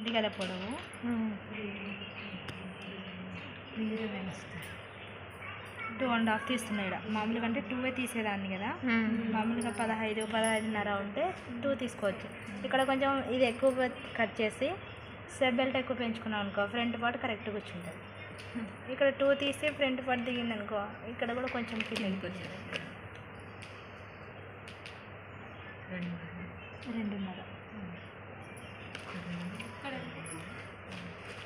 ఇది కదా పొడవు 2.5 తీస్తున్నాయి ఇక్కడ. మామూలుగా అంటే 2 తీసేదాన్ని కదా, మామూలుగా 15-15.5 ఉంటే 2 తీసుకోవచ్చు. ఇక్కడ కొంచెం ఇది ఎక్కువ కట్ చేసి సెబ్ బెల్ట్ ఎక్కువ పెంచుకున్నాం అనుకో, ఫ్రంట్ పార్ట్ కరెక్ట్గా కూర్చుంటుంది. ఇక్కడ 2 తీసి ఫ్రంట్ పార్ట్ దిగింది అనుకో, ఇక్కడ కూడా కొంచెం కిందకి వచ్చింది.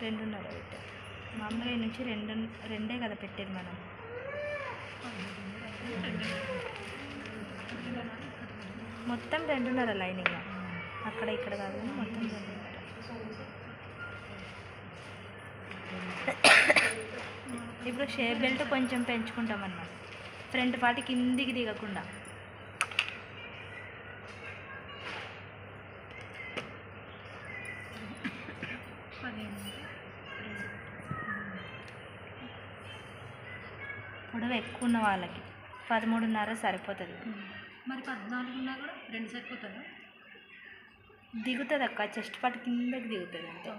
2.5 పెట్టారు. మామూలుగా నుంచి 2 కదా పెట్టేది మనం. మొత్తం 2.5 లైనింగ్, అక్కడ ఇక్కడ కాదు కానీ మొత్తం 2.5. ఇప్పుడు షేప్ బెల్ట్ కొంచెం పెంచుకుంటాం అన్నమాట, ఫ్రంట్ పార్ట్ కిందికి దిగకుండా. పొడవు ఎక్కువ ఉన్న వాళ్ళకి 13.5 సరిపోతుంది. మరి 14 ఉన్నా కూడా 2 సరిపోతుందా? దిగుతుంది అక్క, చెస్ట్ పార్ట్ కిందకి దిగుతుంది అంతే.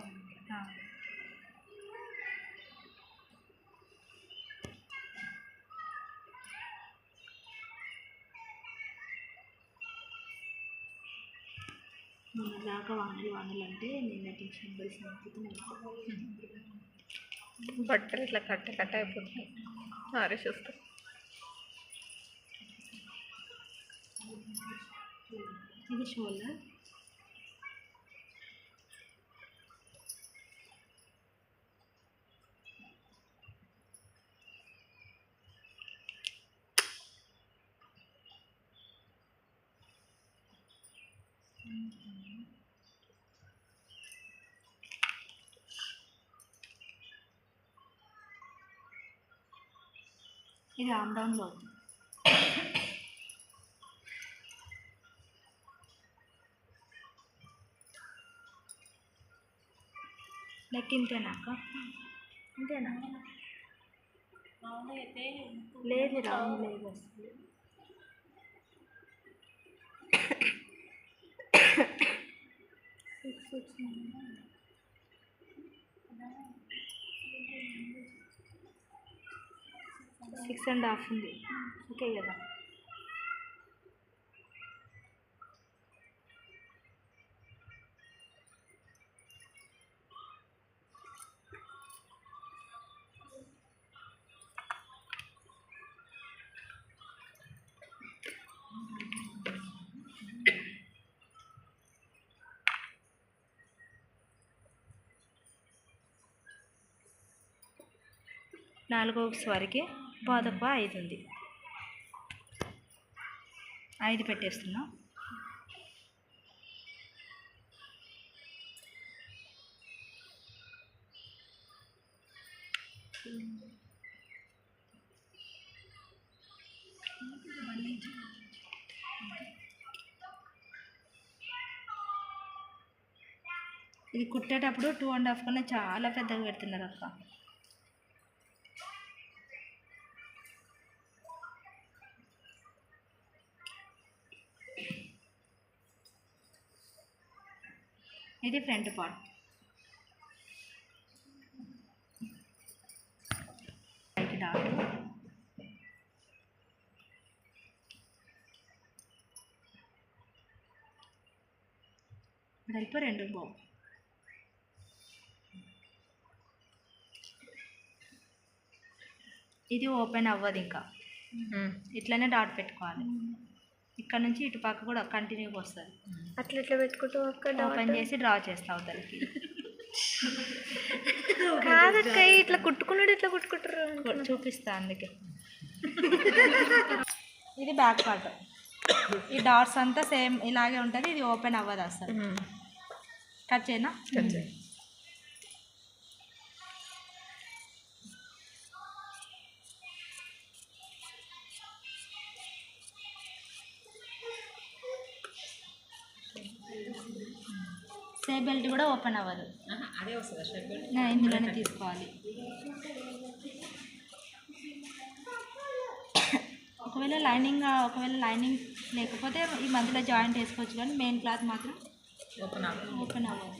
దాకా వానలు అంటే నిన్నటి బట్టలు ఇట్లా కట్ట అయిపోతుంది, ఆరేసి వస్తాయి. ఇది షోల్డర్. ఇది ఆమ్ డౌన్లో అవుతుంది. నెక్ ఇంతేనా అక్క? ఇంతేనా? లేదు, రౌండ్ లేదు అసలు. సిక్స్ అండ్ హాఫ్ ఉంది, ఓకే కదా? నాలుగో వరకు పాదప్ప 5 ఉంది, 5 పెట్టేస్తున్నా. ఇది కుట్టేటప్పుడు 2.5 కన్నా చాలా పెద్దగా పెడుతున్నారు అక్క. ఇది ఫ్రంట్ పార్ట్. డాట్ వెడల్పు 2 బావు. ఇది ఓపెన్ అవ్వదు ఇంకా, ఇట్లనే డాట్ పెట్టుకోవాలి. ఇక్కడ నుంచి ఇటు పక్క కూడా కంటిన్యూగా వస్తుంది. అట్లా ఎట్లా పెట్టుకుంటూ ఓపెన్ చేసి డ్రా చేస్తావు దానికి. కాదక్క, ఇట్లా కుట్టుకున్నాడు, ఇట్లా కుట్టుకుంటారు, చూపిస్తా అందుకే. ఇది బ్యాక్ పార్ట్. ఈ డాట్స్ అంతా సేమ్ ఇలాగే ఉంటుంది, ఇది ఓపెన్ అవ్వదు అసలు. కట్ చేయనా? షేప్ బెల్ట్ కూడా ఓపెన్ అవ్వదు, అదే వస్తుందా షేప్ బెల్ట్? ఇందులోనే తీసుకోవాలి. ఒకవేళ లైనింగ్ లేకపోతే ఈ మధ్యలో జాయింట్ వేసుకోవచ్చు, కానీ మెయిన్ క్లాత్ మాత్రం ఓపెన్ అవ్వదు.